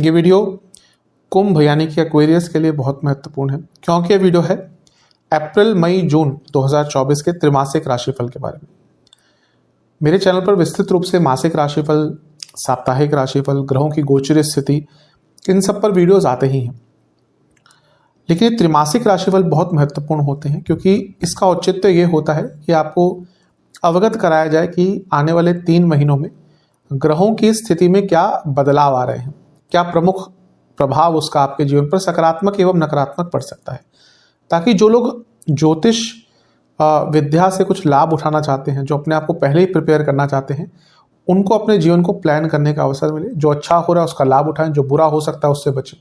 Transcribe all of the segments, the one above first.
ये वीडियो कुंभ यानी कि एक्वेरियस के लिए बहुत महत्वपूर्ण है, क्योंकि ये वीडियो है अप्रैल मई जून 2024 के त्रैमासिक राशिफल के बारे में। मेरे चैनल पर विस्तृत रूप से मासिक राशिफल, साप्ताहिक राशिफल, ग्रहों की गोचर स्थिति, इन सब पर वीडियोस आते ही हैं। लेकिन ये त्रैमासिक राशिफल बहुत महत्वपूर्ण होते हैं, क्योंकि इसका औचित्य ये होता है कि आपको अवगत कराया जाए कि आने वाले 3 महीनों में ग्रहों की स्थिति में क्या बदलाव आ रहे हैं, क्या प्रमुख प्रभाव उसका आपके जीवन पर सकारात्मक एवं नकारात्मक पड़ सकता है, ताकि जो लोग ज्योतिष विद्या से कुछ लाभ उठाना चाहते हैं, जो अपने आप को पहले ही प्रिपेयर करना चाहते हैं, उनको अपने जीवन को प्लान करने का अवसर मिले। जो अच्छा हो रहा है उसका लाभ उठाएं, जो बुरा हो सकता है उससे बचें।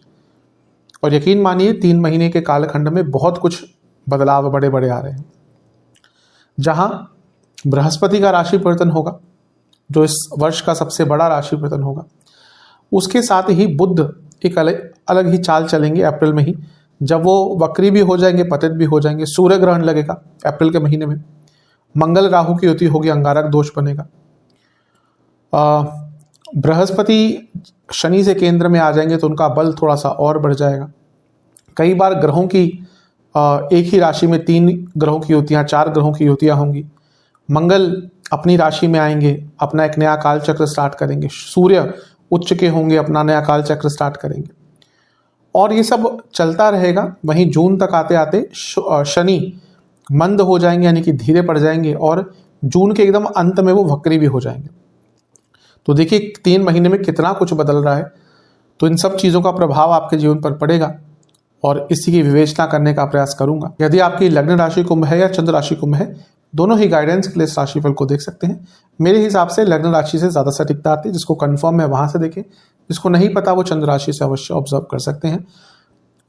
और यकीन मानिए 3 महीने के कालखंड में बहुत कुछ बदलाव बड़े बड़े आ रहे हैं। जहां बृहस्पति का राशि परिवर्तन होगा, जो इस वर्ष का सबसे बड़ा राशि परिवर्तन होगा, उसके साथ ही बुध एक अलग ही चाल चलेंगे अप्रैल में ही, जब वो वक्री भी हो जाएंगे, पतित भी हो जाएंगे। सूर्य ग्रहण लगेगा अप्रैल के महीने में, मंगल राहु की युति होगी, अंगारक दोष बनेगा। बृहस्पति शनि से केंद्र में आ जाएंगे तो उनका बल थोड़ा सा और बढ़ जाएगा। कई बार ग्रहों की एक ही राशि में 3 ग्रहों की युतियाँ, 4 ग्रहों की युतियाँ होंगी। मंगल अपनी राशि में आएंगे, अपना एक नया काल चक्र स्टार्ट करेंगे। सूर्य उच्च के होंगे, अपना नया काल चक्र स्टार्ट करेंगे, और ये सब चलता रहेगा। वहीं जून तक आते आते शनि मंद हो जाएंगे, यानी कि धीरे पड़ जाएंगे, और जून के एकदम अंत में वो वक्री भी हो जाएंगे। तो देखिए 3 महीने में कितना कुछ बदल रहा है। तो इन सब चीज़ों का प्रभाव आपके जीवन पर पड़ेगा, और इसी की विवेचना करने का प्रयास करूंगा। यदि आपकी लग्न राशि कुंभ है या चंद्र राशि कुंभ है, दोनों ही गाइडेंस के लिए इस राशिफल को देख सकते हैं। मेरे हिसाब से लग्न राशि से ज़्यादा सटीकता आती है। जिसको कंफर्म है वहां से देखें, जिसको नहीं पता वो चंद्र राशि से अवश्य ऑब्जर्व कर सकते हैं।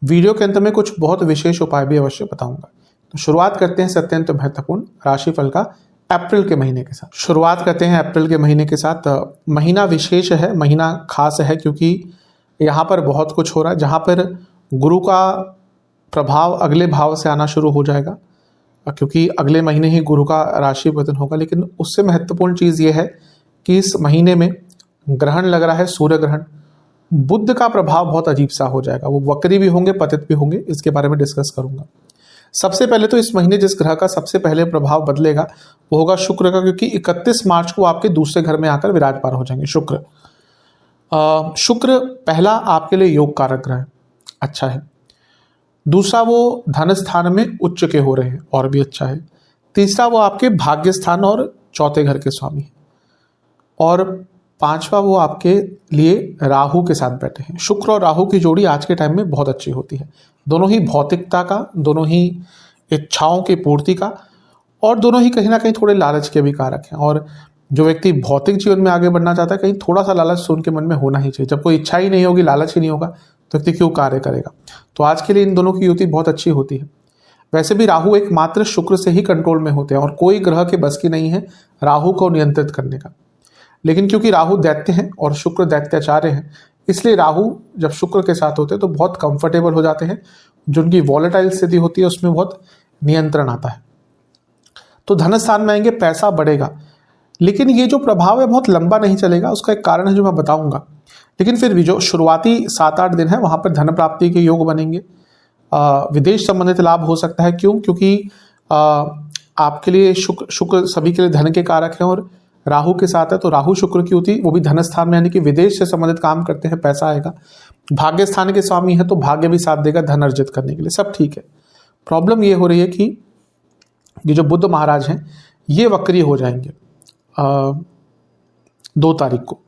वीडियो के अंत में कुछ बहुत विशेष उपाय भी अवश्य बताऊंगा। तो शुरुआत करते हैं अत्यंत महत्वपूर्ण राशिफल का अप्रैल के महीने के साथ। शुरुआत करते हैं अप्रैल के महीने के साथ। महीना विशेष है, महीना खास है, क्योंकि यहाँ पर बहुत कुछ हो रहा है। जहाँ पर गुरु का प्रभाव अगले भाव से आना शुरू हो जाएगा, क्योंकि अगले महीने ही गुरु का राशि परिवर्तन होगा। लेकिन उससे महत्वपूर्ण चीज़ ये है कि इस महीने में ग्रहण लग रहा है, सूर्य ग्रहण। बुध का प्रभाव बहुत अजीब सा हो जाएगा, वो वक्री भी होंगे, पतित भी होंगे। इसके बारे में डिस्कस करूंगा। सबसे पहले तो इस महीने जिस ग्रह का सबसे पहले प्रभाव बदलेगा वो होगा शुक्र का, क्योंकि 31 मार्च को आपके दूसरे घर में आकर विराजमान हो जाएंगे शुक्र। शुक्र पहला आपके लिए योग कारक ग्रह है, अच्छा है। दूसरा वो धन स्थान में उच्च के हो रहे हैं, और भी अच्छा है। तीसरा वो आपके भाग्य स्थान और चौथे घर के स्वामी हैं। और पांचवा वो आपके लिए राहु के साथ बैठे हैं। शुक्र और राहु की जोड़ी आज के टाइम में बहुत अच्छी होती है। दोनों ही भौतिकता का, दोनों ही इच्छाओं की पूर्ति का, और दोनों ही कहीं ना कहीं थोड़े लालच के भी कारक हैं। और जो व्यक्ति भौतिक जीवन में आगे बढ़ना चाहता है, कहीं थोड़ा सा लालच तो उनके मन में होना ही चाहिए। जब कोई इच्छा ही नहीं होगी, लालच ही नहीं होगा, तो व्यक्ति क्यों कार्य करेगा। तो आज के लिए इन दोनों की युति बहुत अच्छी होती है। वैसे भी राहु एकमात्र शुक्र से ही कंट्रोल में होते हैं, और कोई ग्रह के बस की नहीं है राहु को नियंत्रित करने का। लेकिन क्योंकि राहु दैत्य हैं और शुक्र दैत्याचार्य हैं, इसलिए राहु जब शुक्र के साथ होते हैं तो बहुत कंफर्टेबल हो जाते हैं। जो उनकी वॉलेटाइल स्थिति होती है उसमें बहुत नियंत्रण आता है। तो धन स्थान में आएंगे, पैसा बढ़ेगा। लेकिन ये जो प्रभाव है बहुत लंबा नहीं चलेगा। उसका एक कारण है जो मैं बताऊंगा। लेकिन फिर भी जो शुरुआती 7-8 दिन है वहां पर धन प्राप्ति के योग बनेंगे। विदेश संबंधित लाभ हो सकता है। क्यों? क्योंकि आपके लिए शुक्र सभी के लिए धन के कारक हैं, और राहु के साथ है। तो राहु शुक्र की युति, वो भी धन स्थान में, यानी कि विदेश से संबंधित काम करते हैं, पैसा आएगा। भाग्य स्थान के स्वामी है तो भाग्य भी साथ देगा धन अर्जित करने के लिए, सब ठीक है। प्रॉब्लम ये हो रही है कि ये जो बुध महाराज हैं ये वक्री हो जाएंगे 2 तारीख को।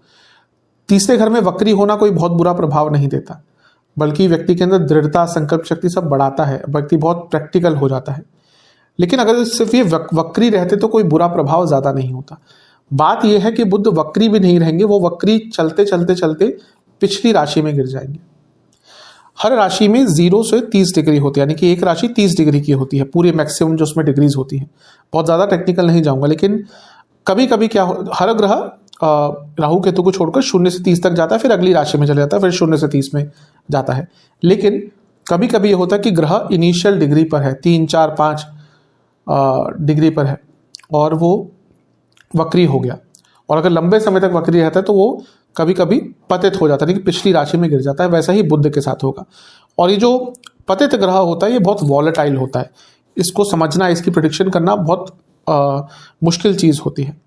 तीसरे घर में वक्री होना कोई बहुत बुरा प्रभाव नहीं देता, बल्कि व्यक्ति के अंदर दृढ़ता, संकल्प शक्ति सब बढ़ाता है। व्यक्ति बहुत प्रैक्टिकल हो जाता है। लेकिन अगर सिर्फ ये वक्री रहते तो कोई बुरा प्रभाव ज़्यादा नहीं होता। बात यह है कि बुध वक्री भी नहीं रहेंगे, वो वक्री चलते चलते चलते पिछली राशि में गिर जाएंगे। हर राशि में 0 से 30 डिग्री होती है, यानी कि एक राशि 30 डिग्री की होती है। पूरे मैक्सिमम जो उसमें डिग्रीज होती हैं, बहुत ज़्यादा टेक्निकल नहीं जाऊंगा। लेकिन कभी कभी क्या हर ग्रह राहु केतु को छोड़कर 0 से 30 तक जाता है, फिर अगली राशि में चले जाता है, फिर 0 से 30 में जाता है। लेकिन कभी कभी ये होता है कि ग्रह इनिशियल डिग्री पर है, 3, 4, 5 डिग्री पर है, और वो वक्री हो गया। और अगर लंबे समय तक वक्री रहता है तो वो कभी कभी पतित हो जाता है, लेकिन पिछली राशि में गिर जाता है। वैसा ही बुध के साथ होगा। और ये जो पतित ग्रह होता है ये बहुत वॉलेटाइल होता है, इसको समझना, इसकी प्रेडिक्शन करना बहुत मुश्किल चीज़ होती है।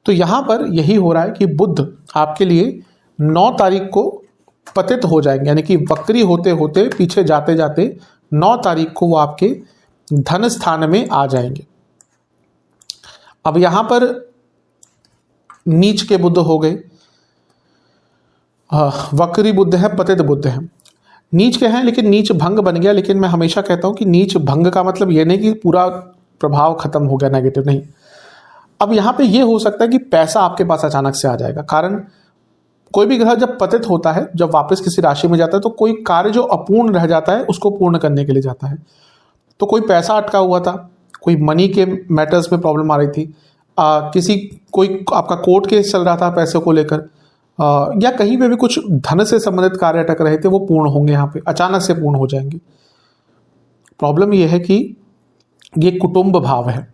तो यहाँ पर यही हो रहा है कि बुध आपके लिए 9 तारीख को पतित हो जाएंगे, यानी कि वक्री होते होते पीछे जाते जाते 9 तारीख को वो आपके धन स्थान में आ जाएंगे। अब यहाँ पर नीच के बुध हो गए, वक्री बुध है, पतित बुध है। नीच के हैं लेकिन नीच भंग बन गया, लेकिन मैं हमेशा कहता हूं कि नीच भंग का मतलब ये नहीं कि पूरा प्रभाव खत्म हो गया, नेगेटिव नहीं। अब यहाँ पे ये हो सकता है कि पैसा आपके पास अचानक से आ जाएगा। कारण कोई भी ग्रह जब पतित होता है, जब वापस किसी राशि में जाता है, तो कोई कार्य जो अपूर्ण रह जाता है उसको पूर्ण करने के लिए जाता है। तो कोई पैसा अटका हुआ था, कोई मनी के मैटर्स में प्रॉब्लम आ रही थी, कोई आपका कोर्ट केस चल रहा था पैसे को लेकर, या कहीं पे भी कुछ धन से संबंधित कार्य अटक रहे थे, वो पूर्ण होंगे, यहाँ पे अचानक से पूर्ण हो जाएंगे। प्रॉब्लम ये है कि ये कुटुंब भाव है,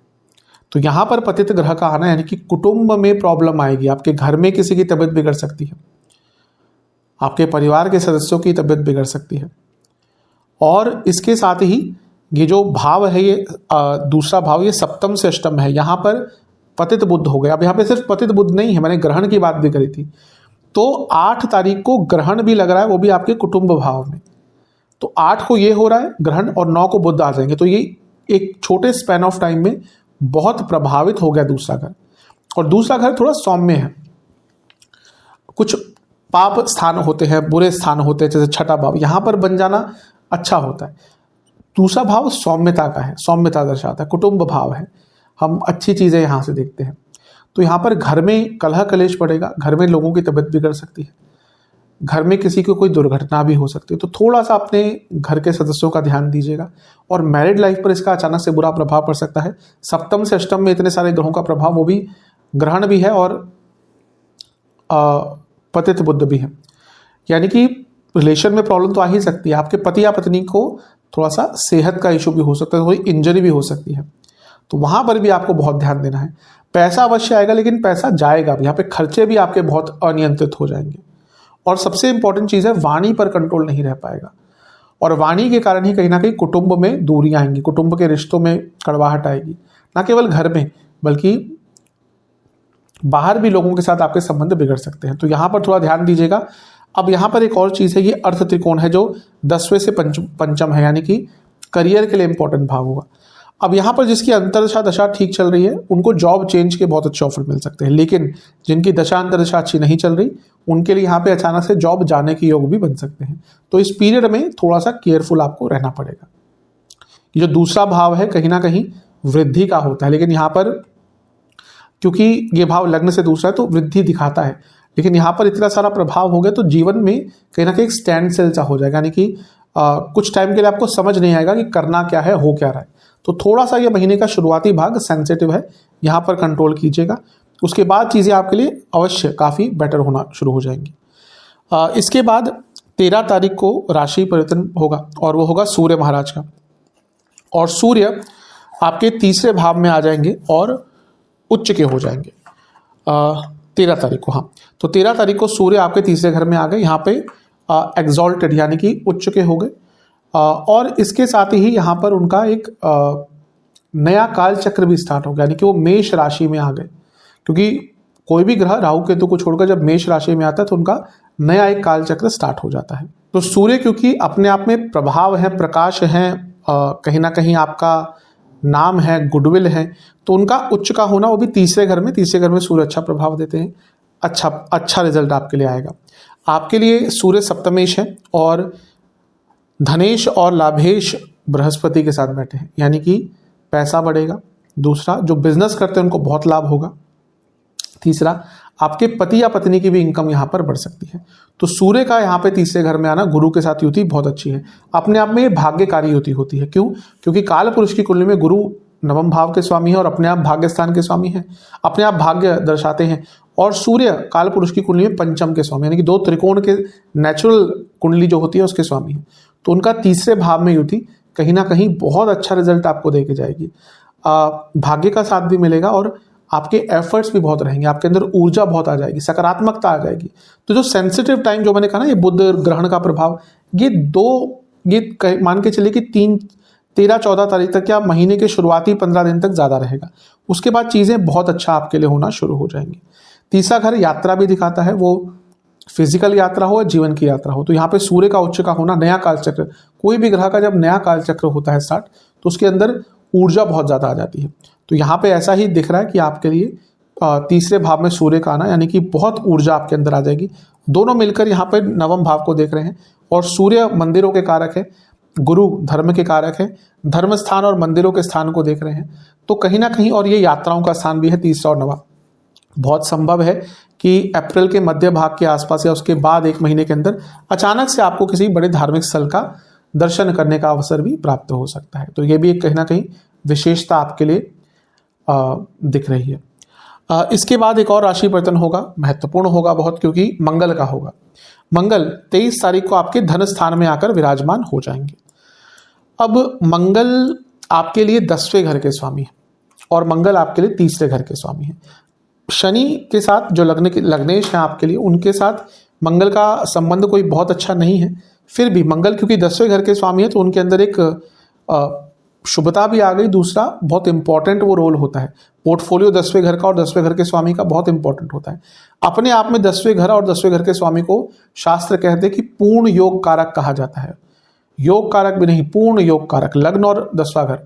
तो यहाँ पर पतित ग्रह का आना यानी कि कुटुंब में प्रॉब्लम आएगी। आपके घर में किसी की तबीयत बिगड़ सकती है, आपके परिवार के सदस्यों की तबीयत बिगड़ सकती है। और इसके साथ ही ये जो भाव है, ये दूसरा भाव, ये सप्तम से अष्टम है, यहाँ पर पतित बुध हो गया। अब यहाँ पे सिर्फ पतित बुध नहीं है, मैंने ग्रहण की बात भी करी थी। तो 8 तारीख को ग्रहण भी लग रहा है, वो भी आपके कुटुंब भाव में। तो 8 को ये हो रहा है ग्रहण, और 9 को बुध आ जाएंगे। तो ये एक छोटे स्पैन ऑफ टाइम में बहुत प्रभावित हो गया दूसरा घर। और दूसरा घर थोड़ा सौम्य है, कुछ पाप स्थान होते हैं, बुरे स्थान होते हैं, जैसे छठा भाव यहाँ पर बन जाना अच्छा होता है। दूसरा भाव सौम्यता का है, सौम्यता दर्शाता है, कुटुंब भाव है, हम अच्छी चीज़ें यहाँ से देखते हैं। तो यहाँ पर घर में कलह कलेश पड़ेगा, घर में लोगों की तबीयत बिगड़ सकती है, घर में किसी को कोई दुर्घटना भी हो सकती है। तो थोड़ा सा अपने घर के सदस्यों का ध्यान दीजिएगा। और मैरिड लाइफ पर इसका अचानक से बुरा प्रभाव पड़ सकता है। सप्तम से अष्टम में इतने सारे ग्रहों का प्रभाव, वो भी ग्रहण भी है और पतित बुध भी है, यानी कि रिलेशन में प्रॉब्लम तो आ ही सकती है। आपके पति या पत्नी को थोड़ा सा सेहत का इशू भी हो सकता है, थोड़ी इंजरी भी हो सकती है, तो वहाँ पर भी आपको बहुत ध्यान देना है। पैसा अवश्य आएगा, लेकिन पैसा जाएगा भी, यहाँ पे खर्चे भी आपके बहुत अनियंत्रित हो जाएंगे। और सबसे इंपॉर्टेंट चीज़ है, वाणी पर कंट्रोल नहीं रह पाएगा, और वाणी के कारण ही कहीं ना कहीं कुटुंब में दूरियां आएंगी, कुटुंब के रिश्तों में कड़वाहट आएगी। ना केवल घर में बल्कि बाहर भी लोगों के साथ आपके संबंध बिगड़ सकते हैं, तो यहाँ पर थोड़ा ध्यान दीजिएगा। अब यहाँ पर एक और चीज़ है, ये अर्थ त्रिकोण है जो 10वें से पंचम है, यानी कि करियर के लिए इंपॉर्टेंट भाव होगा। अब यहाँ पर जिसकी अंतरदशा दशा ठीक चल रही है, उनको जॉब चेंज के बहुत अच्छे ऑफर मिल सकते हैं, लेकिन जिनकी दशा अंतरदशा अच्छी नहीं चल रही, उनके लिए यहाँ पे अचानक से जॉब जाने के योग भी बन सकते हैं। तो इस पीरियड में थोड़ा सा केयरफुल आपको रहना पड़ेगा। ये जो दूसरा भाव है कहीं ना कहीं वृद्धि का होता है, लेकिन यहाँ पर क्योंकि ये भाव लग्न से दूसरा है तो वृद्धि दिखाता है, लेकिन यहाँ पर इतना सारा प्रभाव हो गया तो जीवन में कहीं ना कहीं स्टैंड सेल सा हो जाएगा, यानी कि कुछ टाइम के लिए आपको समझ नहीं आएगा कि करना क्या है, हो क्या रहा है। तो थोड़ा सा ये महीने का शुरुआती भाग सेंसिटिव है, यहाँ पर कंट्रोल कीजिएगा। उसके बाद चीज़ें आपके लिए अवश्य काफ़ी बेटर होना शुरू हो जाएंगी। इसके बाद 13 तारीख को राशि परिवर्तन होगा, और वो होगा सूर्य महाराज का। और सूर्य आपके तीसरे भाव में आ जाएंगे और उच्च के हो जाएंगे 13 तारीख को। हाँ, तो 13 तारीख को सूर्य आपके तीसरे घर में आ गए, यहाँ पे एग्जॉल्टेड यानी कि उच्च के हो गए। और इसके साथ ही यहाँ पर उनका एक नया काल चक्र भी स्टार्ट हो गया, यानी कि वो मेष राशि में आ गए, क्योंकि कोई भी ग्रह राहु केतु को छोड़कर जब मेष राशि में आता है तो उनका नया एक काल चक्र स्टार्ट हो जाता है। तो सूर्य क्योंकि अपने आप में प्रभाव है, प्रकाश है, कहीं ना कहीं आपका नाम है, गुडविल है, तो उनका उच्च का होना वो भी तीसरे घर में सूर्य अच्छा प्रभाव देते हैं, अच्छा रिजल्ट आपके लिए आएगा। आपके लिए सूर्य सप्तमेश है और धनेश और लाभेश बृहस्पति के साथ बैठे हैं, यानी कि पैसा बढ़ेगा। दूसरा, जो बिजनेस करते हैं उनको बहुत लाभ होगा। तीसरा, आपके पति या पत्नी की भी इनकम यहाँ पर बढ़ सकती है। तो सूर्य का यहाँ पे तीसरे घर में आना, गुरु के साथ युति बहुत अच्छी है। अपने आप में ये भाग्यकारी युति होती है। क्यों? क्योंकि काल पुरुष की कुंडली में गुरु नवम भाव के स्वामी है और अपने आप भाग्य स्थान के स्वामी है, अपने आप भाग्य दर्शाते हैं। और सूर्य काल पुरुष की कुंडली में पंचम के स्वामी, यानी कि 2 त्रिकोण के नेचुरल कुंडली जो होती है उसके स्वामी है। तो उनका तीसरे भाव में युति कहीं ना कहीं बहुत अच्छा रिजल्ट आपको दे के जाएगी। भाग्य का साथ भी मिलेगा और आपके एफर्ट्स भी बहुत रहेंगे, आपके अंदर ऊर्जा बहुत आ जाएगी, सकारात्मकता आ जाएगी। तो जो सेंसिटिव टाइम जो मैंने कहा ना, ये बुध ग्रहण का प्रभाव, ये मान के चलिए कि 13-14 तारीख तक या महीने के शुरुआती 15 दिन तक ज़्यादा रहेगा। उसके बाद चीज़ें बहुत अच्छा आपके लिए होना शुरू हो जाएंगी। तीसरा घर यात्रा भी दिखाता है, वो फिजिकल यात्रा हो या जीवन की यात्रा हो। तो यहाँ पे सूर्य का उच्च का होना, नया कालचक्र, कोई भी ग्रह का जब नया कालचक्र होता है स्टार्ट, तो उसके अंदर ऊर्जा बहुत ज़्यादा आ जाती है। तो यहाँ पे ऐसा ही दिख रहा है कि आपके लिए तीसरे भाव में सूर्य का आना, यानी कि बहुत ऊर्जा आपके अंदर आ जाएगी। दोनों मिलकर यहाँ पे नवम भाव को देख रहे हैं, और सूर्य मंदिरों के कारक है, गुरु धर्म के कारक है, धर्म स्थान और मंदिरों के स्थान को देख रहे हैं। तो कहीं ना कहीं, और ये यात्राओं का स्थान भी है तीसरा और नवा। बहुत संभव है कि अप्रैल के मध्य भाग के आसपास या उसके बाद एक महीने के अंदर अचानक से आपको किसी बड़े धार्मिक स्थल का दर्शन करने का अवसर भी प्राप्त हो सकता है। तो ये भी एक कहीं ना कहीं विशेषता आपके लिए दिख रही है। इसके बाद एक और राशि परिवर्तन होगा, महत्वपूर्ण होगा बहुत, क्योंकि मंगल का होगा। मंगल 23 तारीख को आपके धन स्थान में आकर विराजमान हो जाएंगे। अब मंगल आपके लिए 10वें घर के स्वामी है, और मंगल आपके लिए तीसरे घर के स्वामी है। शनि के साथ जो लग्नेश हैं आपके लिए, उनके साथ मंगल का संबंध कोई बहुत अच्छा नहीं है। फिर भी मंगल क्योंकि 10वें घर के स्वामी है, तो उनके अंदर एक शुभता भी आ गई। दूसरा बहुत इंपॉर्टेंट वो रोल होता है, पोर्टफोलियो 10वें घर का और 10वें घर के स्वामी का बहुत इंपॉर्टेंट होता है। अपने आप में 10वें घर और 10वें घर के स्वामी को शास्त्र कहते हैं कि पूर्ण योग कारक कहा जाता है। योग कारक भी नहीं, पूर्ण योग कारक, लग्न और 10वां घर।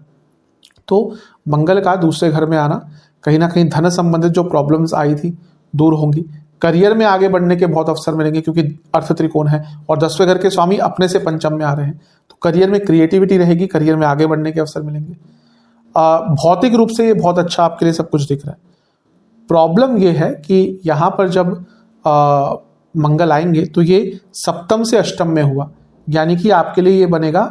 तो मंगल का दूसरे घर में आना कहीं ना कहीं धन संबंधित जो प्रॉब्लम्स आई थी दूर होंगी। करियर में आगे बढ़ने के बहुत अवसर मिलेंगे, क्योंकि अर्थ त्रिकोण है और 10वें घर के स्वामी अपने से पंचम में आ रहे हैं। तो करियर में क्रिएटिविटी रहेगी, करियर में आगे बढ़ने के अवसर मिलेंगे। भौतिक रूप से ये बहुत अच्छा आपके लिए सब कुछ दिख रहा है। प्रॉब्लम ये है कि यहाँ पर जब मंगल आएंगे तो ये सप्तम से अष्टम में हुआ, यानी कि आपके लिए ये बनेगा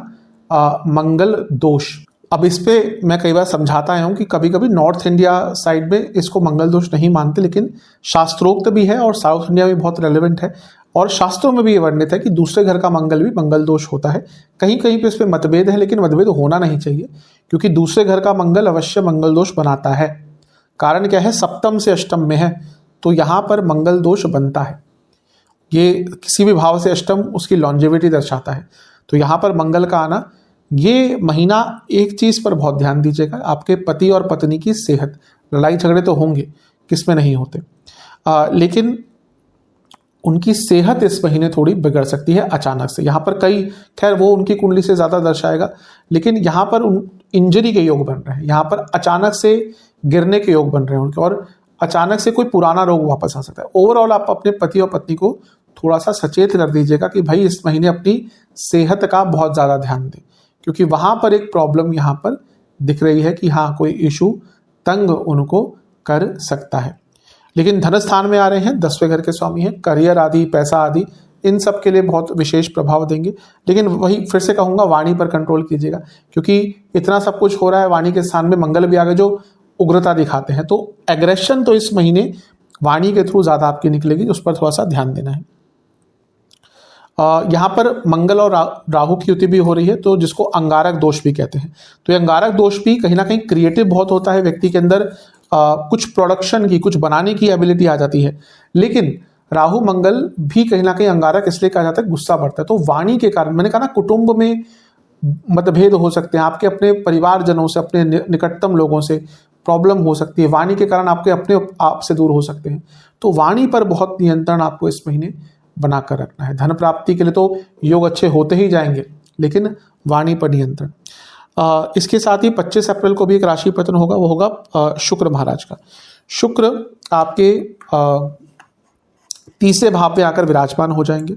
मंगल दोष। अब इस पे मैं कई बार समझाता आया हूँ कि कभी कभी नॉर्थ इंडिया साइड में इसको मंगल दोष नहीं मानते, लेकिन शास्त्रोक्त भी है और साउथ इंडिया में बहुत रेलेवेंट है, और शास्त्रों में भी ये वर्णित है कि दूसरे घर का मंगल भी मंगल दोष होता है। कहीं कहीं पे इस पे मतभेद है, लेकिन मतभेद होना नहीं चाहिए, क्योंकि दूसरे घर का मंगल अवश्य मंगल दोष बनाता है। कारण क्या है, सप्तम से अष्टम में है, तो यहाँ पर मंगल दोष बनता है। ये किसी भी भाव से अष्टम उसकी लॉन्जेविटी दर्शाता है। तो यहाँ पर मंगल का आना, ये महीना एक चीज़ पर बहुत ध्यान दीजिएगा, आपके पति और पत्नी की सेहत। लड़ाई झगड़े तो होंगे, किसमें नहीं होते, लेकिन उनकी सेहत इस महीने थोड़ी बिगड़ सकती है अचानक से। यहाँ पर कई, खैर वो उनकी कुंडली से ज़्यादा दर्शाएगा, लेकिन यहाँ पर इंजरी के योग बन रहे हैं, यहाँ पर अचानक से गिरने के योग बन रहे हैं उनके, और अचानक से कोई पुराना रोग वापस आ सकता है। ओवरऑल आप अपने पति और पत्नी को थोड़ा सा सचेत कर दीजिएगा कि भाई इस महीने अपनी सेहत का बहुत ज़्यादा ध्यान दें, क्योंकि वहाँ पर एक प्रॉब्लम यहाँ पर दिख रही है कि हाँ कोई इशू तंग उनको कर सकता है। लेकिन धन स्थान में आ रहे हैं, 10वें घर के स्वामी हैं, करियर आदि, पैसा आदि, इन सब के लिए बहुत विशेष प्रभाव देंगे। लेकिन वही फिर से कहूँगा, वाणी पर कंट्रोल कीजिएगा, क्योंकि इतना सब कुछ हो रहा है, वाणी के स्थान में मंगल भी आ गए जो उग्रता दिखाते हैं। तो एग्रेशन तो इस महीने वाणी के थ्रू ज़्यादा आपकी निकलेगी, उस पर थोड़ा सा ध्यान देना है। यहाँ पर मंगल और राहु की युति भी हो रही है, तो जिसको अंगारक दोष भी कहते हैं। तो ये अंगारक दोष भी कहीं ना कहीं क्रिएटिव बहुत होता है, व्यक्ति के अंदर कुछ प्रोडक्शन की, कुछ बनाने की एबिलिटी आ जाती है। लेकिन राहु मंगल भी कहीं ना कहीं अंगारक इसलिए कहा जाता है, गुस्सा बढ़ता है। तो वाणी के कारण, मैंने कहा ना, कुटुंब में मतभेद हो सकते हैं, आपके अपने परिवारजनों से, अपने निकटतम लोगों से प्रॉब्लम हो सकती है, वाणी के कारण आपके अपने आप से दूर हो सकते हैं। तो वाणी पर बहुत नियंत्रण आपको इस महीने बनाकर रखना है। धन प्राप्ति के लिए तो योग अच्छे होते ही जाएंगे, लेकिन वाणी पर नियंत्रण। इसके साथ ही 25 अप्रैल को भी एक राशि पतन होगा, वो होगा शुक्र महाराज का। शुक्र आपके तीसरे भाव में आकर विराजमान हो जाएंगे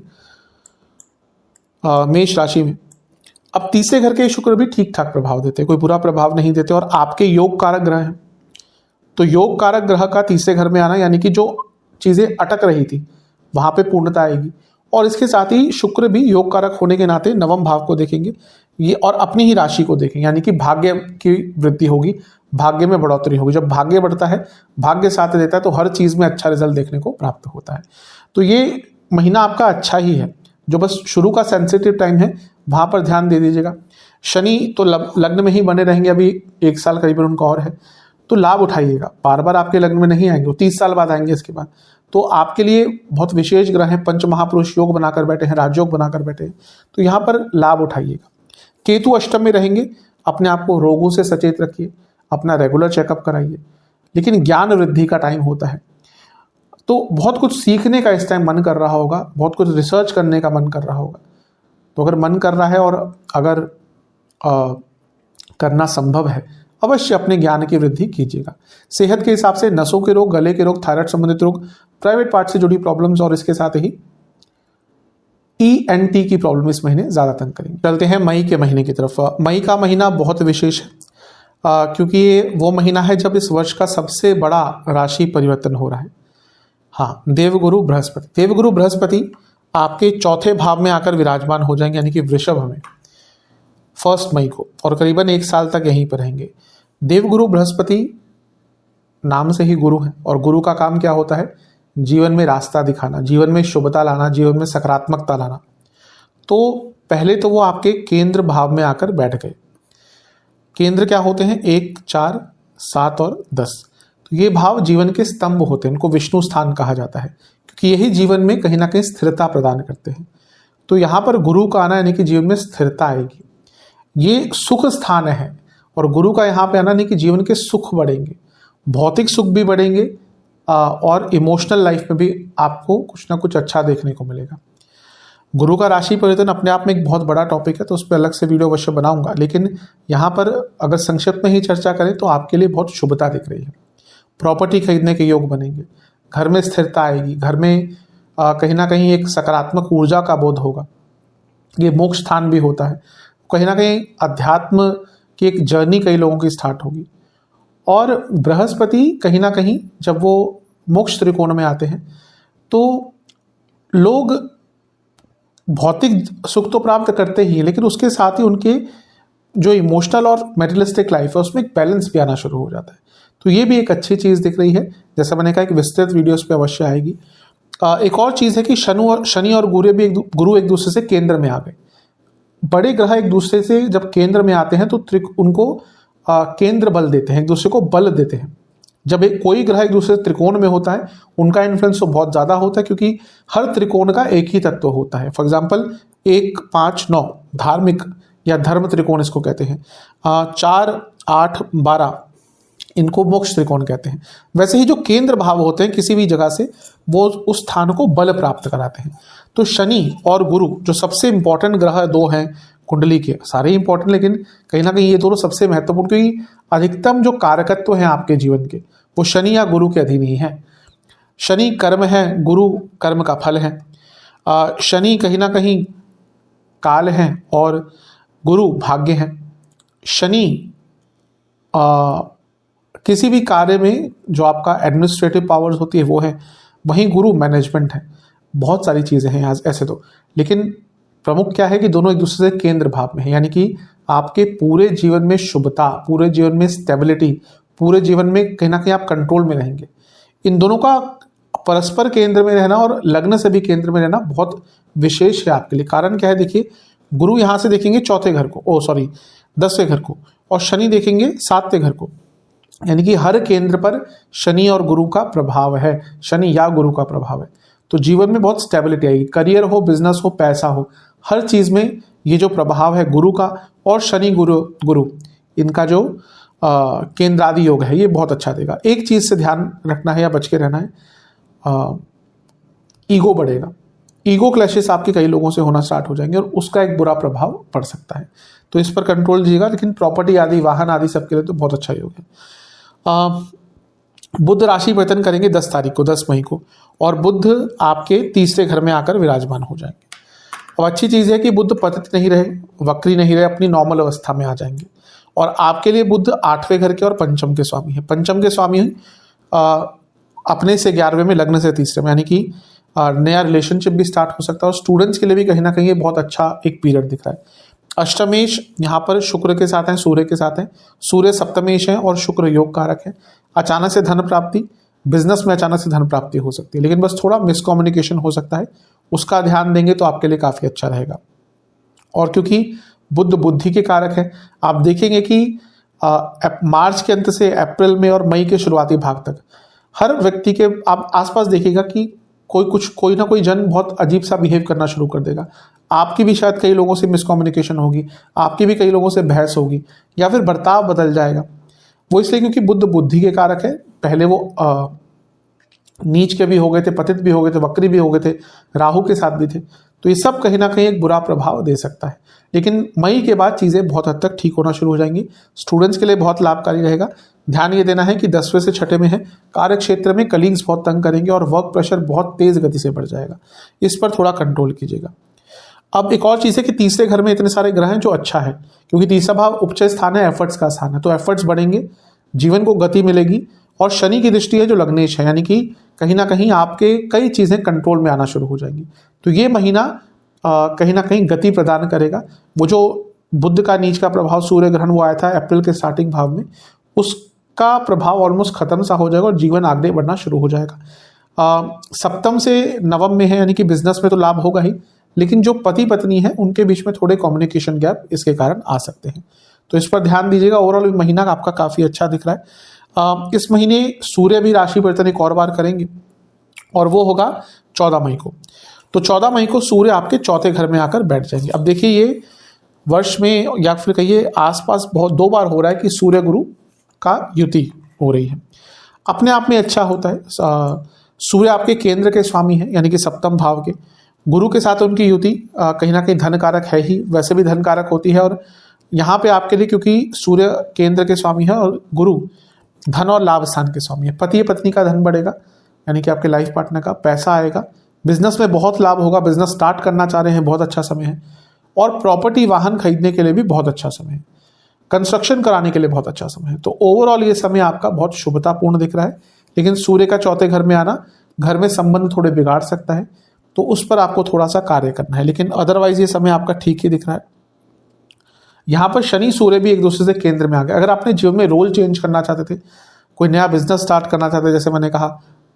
मेष राशि में। अब तीसरे घर के शुक्र भी ठीक ठाक प्रभाव देते हैं, कोई बुरा प्रभाव नहीं देते, और आपके योग कारक ग्रह हैं। तो योग कारक ग्रह का तीसरे घर में आना, यानी कि जो चीजें अटक रही थी वहां पे पूर्णता आएगी। और इसके साथ ही शुक्र भी योग कारक होने के नाते नवम भाव को देखेंगे ये, और अपनी ही राशि को देखेंगे, यानी कि भाग्य की वृद्धि होगी, भाग्य में बढ़ोतरी होगी। जब भाग्य बढ़ता है, भाग्य साथ देता है, तो हर चीज में अच्छा रिजल्ट देखने को प्राप्त होता है। तो ये महीना आपका अच्छा ही है, जो बस शुरू का सेंसिटिव टाइम है वहां पर ध्यान दे दीजिएगा। शनि तो लग्न में ही बने रहेंगे, अभी 1 साल करीबन उनका और है, तो लाभ उठाइएगा। बार बार आपके लग्न में नहीं आएंगे, वो 30 साल बाद आएंगे इसके बाद। तो आपके लिए बहुत विशेष ग्रह हैं, पंच महापुरुष योग बनाकर बैठे हैं, राजयोग बनाकर बैठे हैं, तो यहाँ पर लाभ उठाइएगा। केतु अष्टम में रहेंगे, अपने आप को रोगों से सचेत रखिए, अपना रेगुलर चेकअप कराइए। लेकिन ज्ञान वृद्धि का टाइम होता है, तो बहुत कुछ सीखने का इस टाइम मन कर रहा होगा, बहुत कुछ रिसर्च करने का मन कर रहा होगा। तो अगर मन कर रहा है और अगर करना संभव है, अवश्य अपने ज्ञान की वृद्धि कीजिएगा। सेहत के हिसाब से नसों के रोग, गले के रोग, थायराइड संबंधित रोग, प्राइवेट पार्ट से जुड़ी प्रॉब्लम्स और इसके साथ ही ENT की प्रॉब्लम इस महीने ज्यादा तंग करेंगे। चलते हैं मई के महीने की तरफ। मई का महीना बहुत विशेष है, क्योंकि ये वो महीना है जब इस वर्ष का सबसे बड़ा राशि परिवर्तन हो रहा है। हाँ, देवगुरु बृहस्पति आपके चौथे भाव में आकर विराजमान हो जाएंगे, यानी कि वृषभ में 1 मई को, और करीबन 1 साल तक यहीं पर रहेंगे। देवगुरु बृहस्पति नाम से ही गुरु है, और गुरु का काम क्या होता है? जीवन में रास्ता दिखाना, जीवन में शुभता लाना, जीवन में सकारात्मकता लाना। तो पहले तो वो आपके केंद्र भाव में आकर बैठ गए। केंद्र क्या होते हैं? 1, 4, 7 और 10। तो ये भाव जीवन के स्तंभ होते हैं, इनको विष्णु स्थान कहा जाता है, क्योंकि यही जीवन में कहीं ना कहीं स्थिरता प्रदान करते हैं। तो यहाँ पर गुरु का आना यानी कि जीवन में स्थिरता आएगी, ये सुख स्थान है। और गुरु का यहाँ पे आना नहीं कि जीवन के सुख बढ़ेंगे, भौतिक सुख भी बढ़ेंगे, और इमोशनल लाइफ में भी आपको कुछ ना कुछ अच्छा देखने को मिलेगा। गुरु का राशि परिवर्तन अपने आप में एक बहुत बड़ा टॉपिक है, तो उस पर अलग से वीडियो अवश्य बनाऊंगा। लेकिन यहाँ पर अगर संक्षिप्त में ही चर्चा करें तो आपके लिए बहुत शुभता दिख रही है। प्रॉपर्टी खरीदने के योग बनेंगे, घर में स्थिरता आएगी, घर में कहीं ना कहीं एक सकारात्मक ऊर्जा का बोध होगा। ये मोक्ष स्थान भी होता है, कहीं ना कहीं अध्यात्म की एक जर्नी कई लोगों की स्टार्ट होगी। और बृहस्पति कहीं ना कहीं जब वो मोक्ष त्रिकोण में आते हैं तो लोग भौतिक सुख तो प्राप्त करते ही हैं, लेकिन उसके साथ ही उनके जो इमोशनल और मेटेरियलिस्टिक लाइफ है उसमें एक बैलेंस भी आना शुरू हो जाता है। तो ये भी एक अच्छी चीज़ दिख रही है। जैसा मैंने कहा, एक विस्तृत वीडियोस पे अवश्य आएगी। एक और चीज़ है कि शनि और गुरु एक दूसरे से केंद्र में आ गए। बड़े ग्रह एक दूसरे से जब केंद्र में आते हैं तो उनको केंद्र बल देते हैं, एक दूसरे को बल देते हैं। जब कोई ग्रह एक दूसरे त्रिकोण में होता है, उनका इन्फ्लुएंस तो बहुत ज़्यादा होता है, क्योंकि हर त्रिकोण का एक ही तत्व होता है। फॉर एग्जाम्पल 1, 5, 9 धार्मिक या धर्म त्रिकोण इसको कहते हैं। 4, 8, 12 इनको मोक्ष त्रिकोण कहते हैं। वैसे ही जो केंद्र भाव होते हैं किसी भी जगह से, वो उस स्थान को बल प्राप्त कराते हैं। तो शनि और गुरु जो सबसे इंपॉर्टेंट ग्रह 2 हैं कुंडली के, सारे इंपॉर्टेंट, लेकिन कहीं ना कहीं ये दोनों सबसे महत्वपूर्ण, क्योंकि अधिकतम जो कारकत्व हैं आपके जीवन के वो शनि या गुरु के अधीन ही है। शनि कर्म है, गुरु कर्म का फल है। शनि कहीं ना कहीं काल है और गुरु भाग्य है। शनि किसी भी कार्य में जो आपका एडमिनिस्ट्रेटिव पावर्स होती है वो है, वहीं गुरु मैनेजमेंट है। बहुत सारी चीज़ें हैं यहाँ ऐसे तो, लेकिन प्रमुख क्या है कि दोनों एक दूसरे से केंद्र भाव में है, यानी कि आपके पूरे जीवन में शुभता, पूरे जीवन में स्टेबिलिटी, पूरे जीवन में कहीं ना कहीं आप कंट्रोल में रहेंगे। इन दोनों का परस्पर केंद्र में रहना और लग्न से भी केंद्र में रहना बहुत विशेष है आपके लिए। कारण क्या है? देखिए, गुरु यहाँ से देखेंगे 4थे घर को, 10वें घर को, और शनि देखेंगे 7वें घर को, यानी कि हर केंद्र पर शनि और गुरु का प्रभाव है, शनि या गुरु का प्रभाव है। तो जीवन में बहुत स्टेबिलिटी आएगी, करियर हो, बिजनेस हो, पैसा हो, हर चीज़ में ये जो प्रभाव है गुरु का और शनि गुरु इनका जो केंद्रादि योग है ये बहुत अच्छा देगा। एक चीज़ से ध्यान रखना है या बच के रहना है, ईगो बढ़ेगा। ईगो क्लैशेस आपके कई लोगों से होना स्टार्ट हो जाएंगे और उसका एक बुरा प्रभाव पड़ सकता है, तो इस पर कंट्रोल दीजिएगा। लेकिन प्रॉपर्टी आदि, वाहन आदि सबके लिए तो बहुत अच्छा योग है। बुध राशि परिवर्तन करेंगे 10 तारीख को, 10 मई को, और बुध आपके 3रे घर में आकर विराजमान हो जाएंगे। अब अच्छी चीज़ है कि बुध पतित नहीं रहे, वक्री नहीं रहे, अपनी नॉर्मल अवस्था में आ जाएंगे। और आपके लिए बुध 8वें घर के और पंचम के स्वामी है। पंचम के स्वामी अपने से 11वें में, लग्न से 3रे में, यानी कि नया रिलेशनशिप भी स्टार्ट हो सकता है। और स्टूडेंट्स के लिए भी कहीं ना कहीं ये बहुत अच्छा एक पीरियड दिख रहा है। अष्टमेश यहाँ पर शुक्र के साथ हैं, सूर्य के साथ हैं। सूर्य सप्तमेश है और शुक्र योग कारक है। अचानक से धन प्राप्ति, बिजनेस में अचानक से धन प्राप्ति हो सकती है, लेकिन बस थोड़ा मिसकम्युनिकेशन हो सकता है, उसका ध्यान देंगे तो आपके लिए काफ़ी अच्छा रहेगा। और क्योंकि बुद्ध बुद्धि के कारक है, आप देखेंगे कि मार्च के अंत से अप्रैल में और मई के शुरुआती भाग तक हर व्यक्ति के आप आसपास देखिएगा कि कोई ना कोई जन बहुत अजीब सा बिहेव करना शुरू कर देगा। आपकी भी शायद कई लोगों से मिसकम्युनिकेशन होगी, आपकी भी कई लोगों से बहस होगी, या फिर बर्ताव बदल जाएगा। वो इसलिए क्योंकि बुध बुद्धि के कारक है। पहले वो नीच के भी हो गए थे, पतित भी हो गए थे, वक्री भी हो गए थे, राहु के साथ भी थे। तो ये सब कहीं ना कहीं एक बुरा प्रभाव दे सकता है। लेकिन मई के बाद चीज़ें बहुत हद तक ठीक होना शुरू हो जाएंगी। स्टूडेंट्स के लिए बहुत लाभकारी रहेगा। ध्यान ये देना है कि 10वें से 6ठे में है, कार्य क्षेत्र में कलीग्स बहुत तंग करेंगे और वर्क प्रेशर बहुत तेज गति से बढ़ जाएगा। इस पर थोड़ा कंट्रोल कीजिएगा। अब एक और चीज़ है कि तीसरे घर में इतने सारे ग्रह हैं, जो अच्छा है, क्योंकि तीसरा भाव उपचय स्थान है, एफर्ट्स का स्थान है। तो एफर्ट्स बढ़ेंगे, जीवन को गति मिलेगी। और शनि की दृष्टि है जो लग्नेश है, यानी कि कहीं ना कहीं आपके कई चीज़ें कंट्रोल में आना शुरू हो जाएंगी। तो ये महीना कहीं ना कहीं गति प्रदान करेगा। वो जो बुध का नीच का प्रभाव सूर्य ग्रहण वो आया था अप्रैल के स्टार्टिंग भाव में, उसका प्रभाव ऑलमोस्ट खत्म सा हो जाएगा और जीवन आगे बढ़ना शुरू हो जाएगा। सप्तम से नवम में है, यानी कि बिजनेस में तो लाभ होगा ही, लेकिन जो पति पत्नी है उनके बीच में थोड़े कम्युनिकेशन गैप इसके कारण आ सकते हैं। तो इस पर ध्यान दीजिएगा। ओवरऑल महीना आपका काफ़ी अच्छा दिख रहा है। इस महीने सूर्य भी राशि परिवर्तन एक और बार करेंगे और वो होगा 14 मई को। तो 14 मई को सूर्य आपके चौथे घर में आकर बैठ जाएंगे। अब देखिए, ये वर्ष में या फिर कहिए आसपास बहुत 2 बार हो रहा है कि सूर्य गुरु का युति हो रही है। अपने आप में अच्छा होता है। सूर्य आपके केंद्र के स्वामी है, यानी कि सप्तम भाव के। गुरु के साथ उनकी युति कहीं ना कहीं धन कारक है ही, वैसे भी धन कारक होती है। और यहाँ पे आपके लिए क्योंकि सूर्य केंद्र के स्वामी है और गुरु धन और लाभ स्थान के स्वामी है, पति पत्नी का धन बढ़ेगा, यानी कि आपके लाइफ पार्टनर का पैसा आएगा। बिजनेस में बहुत लाभ होगा। बिजनेस स्टार्ट करना चाह रहे हैं, बहुत अच्छा समय है। और प्रॉपर्टी वाहन खरीदने के लिए भी बहुत अच्छा समय है। कंस्ट्रक्शन कराने के लिए बहुत अच्छा समय है। तो ओवरऑल ये समय आपका बहुत शुभतापूर्ण दिख रहा है। लेकिन सूर्य का चौथे घर में आना घर में संबंध थोड़े बिगाड़ सकता है, तो उस पर आपको थोड़ा सा कार्य करना है। लेकिन अदरवाइज ये समय आपका ठीक ही दिख रहा है। यहाँ पर शनि सूर्य भी एक दूसरे से केंद्र में आ गए। अगर आपने जीवन में रोल चेंज करना चाहते थे, कोई नया बिजनेस स्टार्ट करना चाहते थे, जैसे मैंने कहा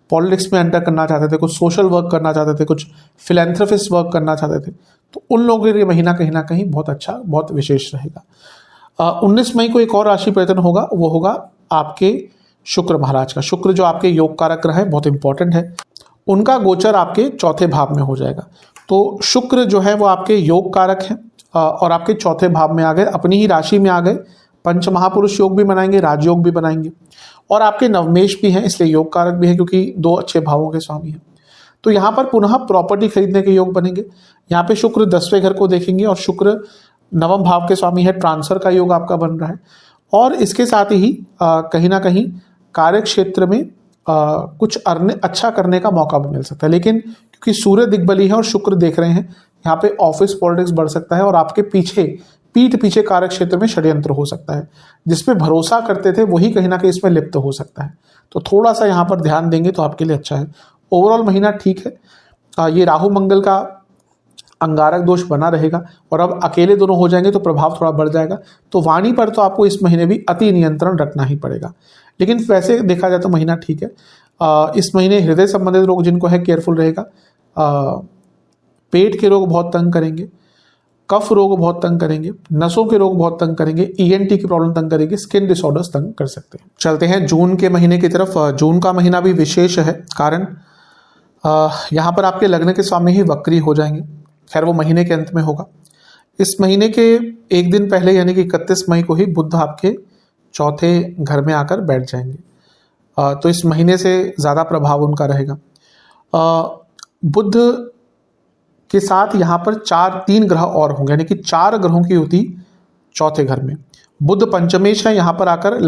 पॉलिटिक्स में एंटर करना चाहते थे, कुछ सोशल वर्क करना चाहते थे, कुछ फिलैंथ्रोपिस्ट वर्क करना चाहते थे, तो उन लोगों के लिए महीना कहीं ना कहीं बहुत अच्छा, बहुत विशेष रहेगा। 19 मई को एक और राशि परिवर्तन होगा, वो होगा आपके शुक्र महाराज का। शुक्र जो आपके योग कारक ग्रह है, बहुत इंपॉर्टेंट है, उनका गोचर आपके चौथे भाव में हो जाएगा। तो शुक्र जो है वो आपके योग कारक है और आपके चौथे भाव में आ गए, अपनी ही राशि में आ गए। पंच महापुरुष योग भी बनाएंगे, राजयोग भी बनाएंगे, और आपके नवमेश भी हैं, इसलिए योग कारक भी है क्योंकि 2 अच्छे भावों के स्वामी हैं। तो यहाँ पर पुनः प्रॉपर्टी खरीदने के योग बनेंगे। यहाँ पे शुक्र 10वें घर को देखेंगे और शुक्र नवम भाव के स्वामी है, ट्रांसफर का योग आपका बन रहा है। और इसके साथ ही कहीं ना कहीं कार्य क्षेत्र में कुछ अच्छा करने का मौका भी मिल सकता है। लेकिन क्योंकि सूर्य दिग्बली है और शुक्र देख रहे हैं, यहाँ पे ऑफिस पॉलिटिक्स बढ़ सकता है और आपके पीठ पीछे कार्य क्षेत्र में षड्यंत्र हो सकता है। जिसपे भरोसा करते थे वही कहीं ना कहीं इसमें लिप्त हो सकता है। तो थोड़ा सा यहाँ पर ध्यान देंगे तो आपके लिए अच्छा है। ओवरऑल महीना ठीक है। ये राहु मंगल का अंगारक दोष बना रहेगा और अब अकेले दोनों हो जाएंगे तो प्रभाव थोड़ा बढ़ जाएगा। तो वाणी पर तो आपको इस महीने भी अति नियंत्रण रखना ही पड़ेगा। लेकिन वैसे देखा जाए तो महीना ठीक है। इस महीने हृदय संबंधित रोग जिनको है केयरफुल रहेगा। पेट के रोग बहुत तंग करेंगे, कफ रोग बहुत तंग करेंगे, नसों के रोग बहुत तंग करेंगे, ईएनटी की प्रॉब्लम तंग करेगी, स्किन डिसऑर्डर्स तंग कर सकते हैं। चलते हैं जून के महीने की तरफ। जून का महीना भी विशेष है, कारण यहाँ पर आपके लग्न के स्वामी ही वक्री हो जाएंगे। खैर वो महीने के अंत में होगा। इस महीने के एक दिन पहले यानी कि 31 मई को ही बुध आपके चौथे घर में आकर बैठ जाएंगे। तो इस महीने से ज़्यादा प्रभाव उनका रहेगा। बुध के साथ यहाँ पर 3 ग्रह और होंगे, यानी कि 4 ग्रहों की युति चौथे घर में। बुध पंचमेश है, यहाँ पर आकर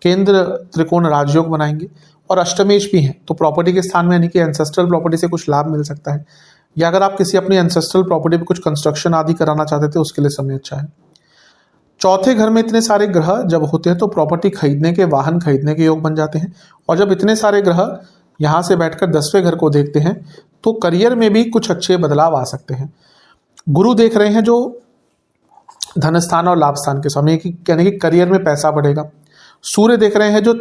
केंद्र त्रिकोण राजयोग बनाएंगे और अष्टमेश भी हैं, तो प्रॉपर्टी के स्थान में, यानी कि एंसेस्ट्रल प्रॉपर्टी से कुछ लाभ मिल सकता है, या अगर आप किसी अपनी एंसेस्ट्रल प्रॉपर्टी पे कुछ कंस्ट्रक्शन आदि कराना चाहते थे उसके लिए समय अच्छा है। चौथे घर में इतने सारे ग्रह जब होते हैं तो प्रॉपर्टी खरीदने के, वाहन खरीदने के योग बन जाते हैं। और जब इतने सारे ग्रह यहाँ से बैठकर 10वें घर को देखते हैं तो करियर में भी कुछ अच्छे बदलाव आ सकते हैं। गुरु देख रहे हैं जो धन स्थान और लाभ स्थान के स्वामी, यानी कि करियर में पैसा बढ़ेगा। सूर्य देख रहे हैं जो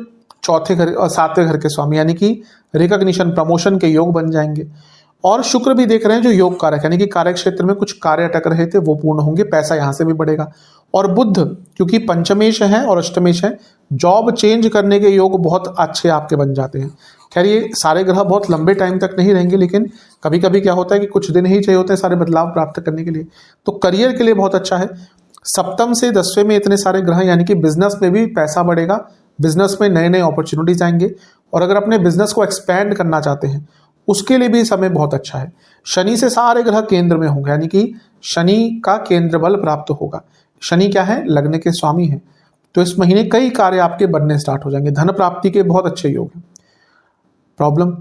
चौथे घर और 7वें घर के स्वामी, यानी कि रिकॉग्निशन, प्रमोशन के योग बन जाएंगे। और शुक्र भी देख रहे हैं जो योग कारक, यानी कि कार्य क्षेत्र में कुछ कार्य अटक रहे थे वो पूर्ण होंगे, पैसा यहां से भी बढ़ेगा। और बुध क्योंकि पंचमेश है और अष्टमेश है, जॉब चेंज करने के योग बहुत अच्छे आपके बन जाते हैं। खैर ये सारे ग्रह बहुत लंबे टाइम तक नहीं रहेंगे, लेकिन कभी कभी क्या होता है कि कुछ दिन ही चाहिए होते हैं सारे बदलाव प्राप्त करने के लिए। तो करियर के लिए बहुत अच्छा है। सप्तम से 10वें में इतने सारे ग्रह, यानी कि बिजनेस में भी पैसा बढ़ेगा, बिजनेस में नए नए अपॉर्चुनिटीज आएंगे। और अगर अपने बिजनेस को एक्सपैंड करना चाहते हैं उसके लिए भी समय बहुत अच्छा है। शनि से सारे ग्रह केंद्र में होंगे, यानी कि शनि का केंद्र बल प्राप्त होगा। शनि क्या है, लगने के स्वामी है। तो इस महीने कई कार्य आपके बनने स्टार्ट हो जाएंगे, धन प्राप्ति के बहुत अच्छे योग हैं। प्रॉब्लम,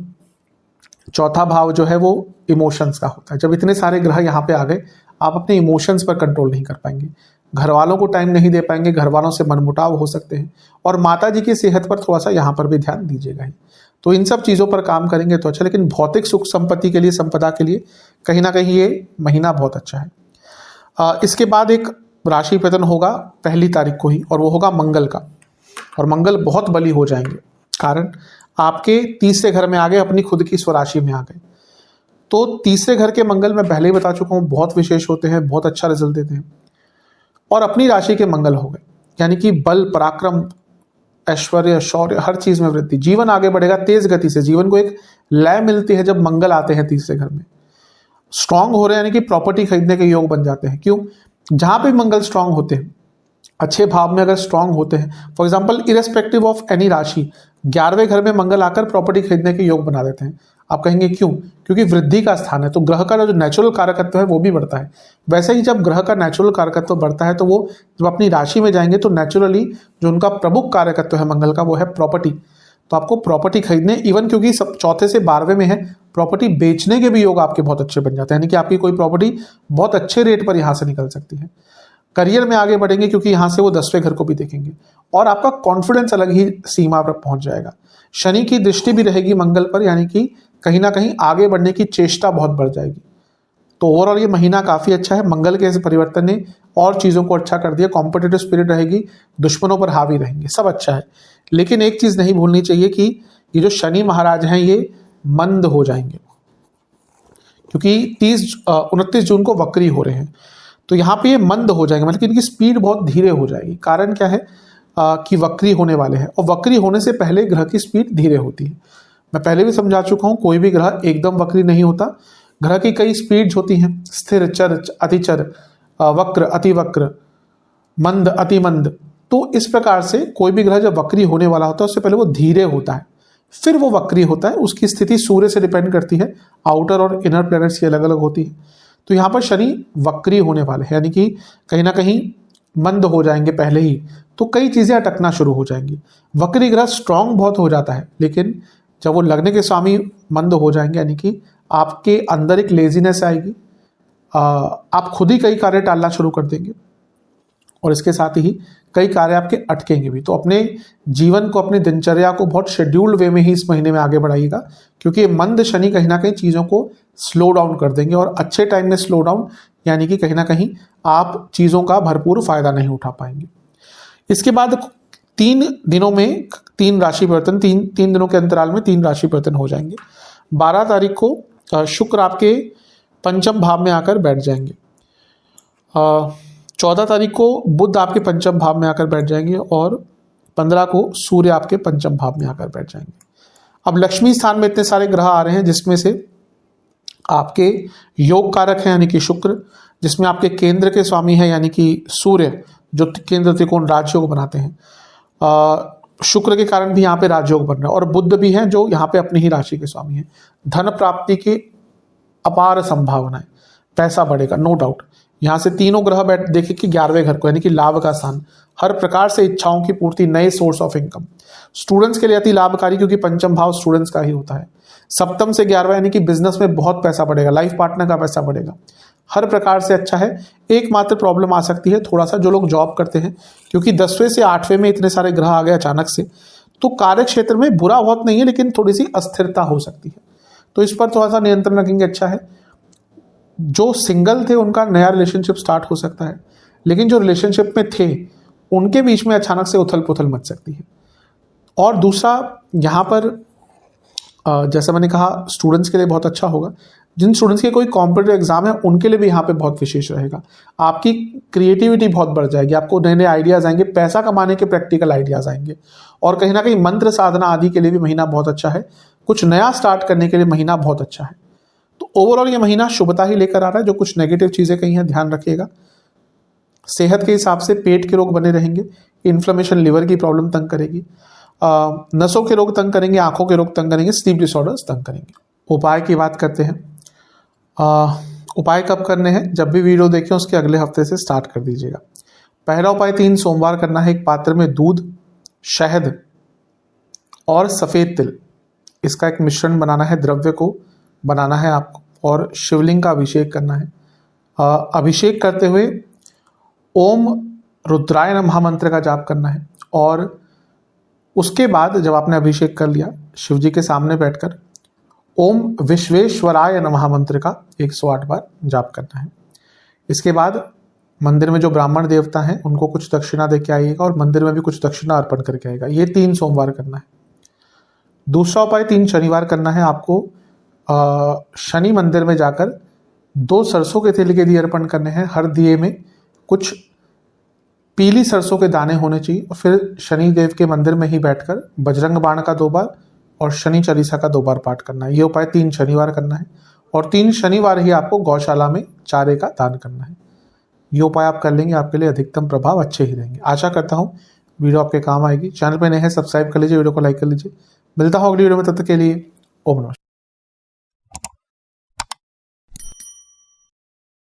चौथा भाव जो है वो इमोशंस का होता है। जब इतने सारे ग्रह यहाँ पे आ गए, आप अपने इमोशंस पर कंट्रोल नहीं कर पाएंगे, घर वालों को टाइम नहीं दे पाएंगे, घर वालों से मनमुटाव हो सकते हैं। और माता जी की सेहत पर थोड़ा सा यहाँ पर भी ध्यान दीजिएगा ही। तो इन सब चीज़ों पर काम करेंगे तो अच्छा। लेकिन भौतिक सुख संपत्ति के लिए, संपदा के लिए कहीं ना कहीं ये महीना बहुत अच्छा है। इसके बाद एक राशि पतन होगा 1 तारीख को ही, और वो होगा मंगल का। और मंगल बहुत बली हो जाएंगे, कारण आपके तीसरे घर में आ गए, अपनी खुद की स्वराशि में आ गए। तो तीसरे घर के मंगल मैं पहले ही बता चुका हूँ बहुत विशेष होते हैं, बहुत अच्छा रिजल्ट देते हैं। और अपनी राशि के मंगल हो गए, यानी कि बल, पराक्रम, ऐश्वर्य, शौर्य, हर चीज में वृद्धि, जीवन आगे बढ़ेगा तेज गति से। जीवन को एक लय मिलती है जब मंगल आते हैं तीसरे घर में। स्ट्रांग हो रहे हैं, यानी कि प्रॉपर्टी खरीदने के योग बन जाते हैं। क्यों? जहां पे मंगल स्ट्रांग होते हैं, अच्छे भाव में अगर स्ट्रांग होते हैं, for example irrespective of any राशि, 11वें घर में मंगल आकर प्रॉपर्टी खरीदने के योग बना देते हैं। आप कहेंगे क्यों? क्योंकि वृद्धि का स्थान है, तो ग्रह का जो नेचुरल कारकत्व है वो भी बढ़ता है। वैसे ही जब ग्रह का नेचुरल कारकत्व बढ़ता है तो वो जब अपनी राशि में जाएंगे तो नेचुरली जो उनका प्रमुख कारकत्व है मंगल का वो है प्रॉपर्टी। तो आपको प्रॉपर्टी खरीदने, इवन क्योंकि सब चौथे से 12वें में है, प्रॉपर्टी बेचने के भी योग आपके बहुत अच्छे बन जाते हैं, यानी कि आपकी कोई प्रॉपर्टी बहुत अच्छे रेट पर यहाँ से निकल सकती है। करियर में आगे बढ़ेंगे क्योंकि यहाँ से वो 10वें घर को भी देखेंगे, और आपका कॉन्फिडेंस अलग ही सीमा पर पहुंच जाएगा। शनि की दृष्टि भी रहेगी मंगल पर, यानी कि कहीं ना कहीं आगे बढ़ने की चेष्टा बहुत बढ़ जाएगी। तो ओवरऑल ये महीना काफी अच्छा है। मंगल के इस परिवर्तन ने और चीजों को अच्छा कर दिया, कॉम्पिटिटिव स्पिरिट रहेगी, दुश्मनों पर हावी रहेंगे, सब अच्छा है। लेकिन एक चीज नहीं भूलनी चाहिए कि ये जो शनि महाराज हैं ये मंद हो जाएंगे, क्योंकि 29 जून को वक्री हो रहे हैं। तो यहाँ पे ये मंद हो जाएंगे, मतलब कि इनकी स्पीड बहुत धीरे हो जाएगी। कारण क्या है कि वक्री होने वाले हैं, और वक्री होने से पहले ग्रह की स्पीड धीरे होती है। मैं पहले भी समझा चुका हूं, कोई भी ग्रह एकदम वक्री नहीं होता। ग्रह की कई स्पीड्स होती हैं, स्थिर, चर, अतिचर, वक्र, अति वक्र, मंद, अति मंद। तो इस प्रकार से कोई भी ग्रह जब वक्री होने वाला होता है उससे पहले वो धीरे होता है, फिर वो वक्री होता है। उसकी स्थिति सूर्य से डिपेंड करती है, आउटर और इनर प्लैनेट्स की अलग अलग होती है। तो यहाँ पर शनि वक्री होने वाले हैं, यानी कि कहीं ना कहीं मंद हो जाएंगे पहले ही, तो कई चीजें अटकना शुरू हो जाएंगी। वक्री ग्रह स्ट्रांग बहुत हो जाता है, लेकिन जब वो लगने के स्वामी मंद हो जाएंगे, यानी कि आपके अंदर एक लेजीनेस आएगी, आप खुद ही कई कार्य टालना शुरू कर देंगे, और इसके साथ ही कई कार्य आपके अटकेंगे भी। तो अपने जीवन को, अपनी दिनचर्या को बहुत शेड्यूल्ड वे में ही इस महीने में आगे बढ़ाइएगा, क्योंकि मंद शनि कहीं ना कहीं चीज़ों को स्लो डाउन कर देंगे, और अच्छे टाइम में स्लो डाउन, यानी कि कहीं ना कहीं आप चीज़ों का भरपूर फायदा नहीं उठा पाएंगे। इसके बाद 3 दिनों में 3 राशि परिवर्तन, तीन दिनों के अंतराल में 3 राशि परिवर्तन हो जाएंगे। 12 तारीख को शुक्र आपके पंचम भाव में आकर बैठ जाएंगे। 14 तारीख को बुध आपके पंचम भाव में आकर बैठ जाएंगे, और 15 को सूर्य आपके पंचम भाव में आकर बैठ जाएंगे। अब लक्ष्मी स्थान में इतने सारे ग्रह आ रहे हैं, जिसमें से आपके योग कारक हैं यानी कि शुक्र, जिसमें आपके केंद्र के स्वामी है यानी कि सूर्य, जो केंद्र त्रिकोण राजयोग बनाते हैं। शुक्र के कारण भी यहाँ पे राजयोग बन रहा है, और बुध भी हैं जो यहाँ पे अपनी ही राशि के स्वामी हैं। धन प्राप्ति की अपार संभावनाएं, पैसा बढ़ेगा नो डाउट। यहाँ से तीनों ग्रह बैठ देखे कि 11वें घर को, यानी कि लाभ का स्थान, हर प्रकार से इच्छाओं की पूर्ति, नए सोर्स ऑफ इनकम। स्टूडेंट्स के लिए अति लाभकारी, क्योंकि पंचम भाव स्टूडेंट्स का ही होता है। सप्तम से 11वां, यानी कि बिजनेस में बहुत पैसा बढ़ेगा, लाइफ पार्टनर का पैसा बढ़ेगा, हर प्रकार से अच्छा है। एकमात्र प्रॉब्लम आ सकती है थोड़ा सा, जो लोग जॉब करते हैं, क्योंकि 10वें से 8वें में इतने सारे ग्रह आ गए अचानक से, तो कार्य क्षेत्र में बुरा बहुत नहीं है, लेकिन थोड़ी सी अस्थिरता हो सकती है, तो इस पर थोड़ा सा नियंत्रण रखेंगे, अच्छा है। जो सिंगल थे उनका नया रिलेशनशिप स्टार्ट हो सकता है, लेकिन जो रिलेशनशिप में थे उनके बीच में अचानक से उथल पुथल मच सकती है। और दूसरा यहाँ पर जैसे मैंने कहा स्टूडेंट्स के लिए बहुत अच्छा होगा। जिन स्टूडेंट्स के कोई कॉम्पिटिटिव एग्जाम है उनके लिए भी यहाँ पे बहुत विशेष रहेगा। आपकी क्रिएटिविटी बहुत बढ़ जाएगी, आपको नए नए आइडियाज आएंगे, पैसा कमाने के प्रैक्टिकल आइडियाज आएंगे, और कहीं ना कहीं मंत्र साधना आदि के लिए भी महीना बहुत अच्छा है, कुछ नया स्टार्ट करने के लिए महीना बहुत अच्छा है। तो ओवरऑल ये महीना शुभता ही लेकर आ रहा है। जो कुछ नेगेटिव चीजें कही हैं ध्यान रखिएगा। सेहत के हिसाब से पेट के रोग बने रहेंगे, इन्फ्लेमेशन, लिवर की प्रॉब्लम तंग करेगी, नसों के रोग तंग करेंगे, आंखों के रोग तंग करेंगे, स्लीप डिसऑर्डर्स तंग करेंगे। उपाय की बात करते हैं। उपाय कब करने हैं? जब भी वीडियो देखें उसके अगले हफ्ते से स्टार्ट कर दीजिएगा। पहला उपाय 3 सोमवार करना है। एक पात्र में दूध, शहद और सफ़ेद तिल, इसका एक मिश्रण बनाना है, द्रव्य को बनाना है आपको, और शिवलिंग का अभिषेक करना है। अभिषेक करते हुए ओम रुद्राय नमः मंत्र का जाप करना है, और उसके बाद जब आपने अभिषेक कर लिया, शिव जी के सामने बैठकर ओम विश्वेश्वराय नमः मंत्र का 108 बार जाप करना है। इसके बाद मंदिर में जो ब्राह्मण देवता हैं उनको कुछ दक्षिणा दे के आइएगा, और मंदिर में भी कुछ दक्षिणा अर्पण करके आएगा। ये 3 सोमवार करना है। दूसरा उपाय 3 शनिवार करना है आपको। शनि मंदिर में जाकर 2 सरसों के तेल के दिए अर्पण करने हैं। हर दिए में कुछ पीली सरसों के दाने होने चाहिए, और फिर शनि देव के मंदिर में ही बैठकर बजरंग बाण का 2 बार और शनि चालीसा का 2 बार पाठ करना है। ये उपाय 3 शनिवार करना है, और 3 शनिवार ही आपको गौशाला में चारे का दान करना है। ये उपाय आप कर लेंगे, आपके लिए अधिकतम प्रभाव अच्छे ही रहेंगे। आशा करता हूँ वीडियो आपके काम आएगी। चैनल पर नए हैं, सब्सक्राइब कर लीजिए, वीडियो को लाइक कर लीजिए। मिलता हूँ अगली वीडियो में, तब तक के लिए ओम नमः।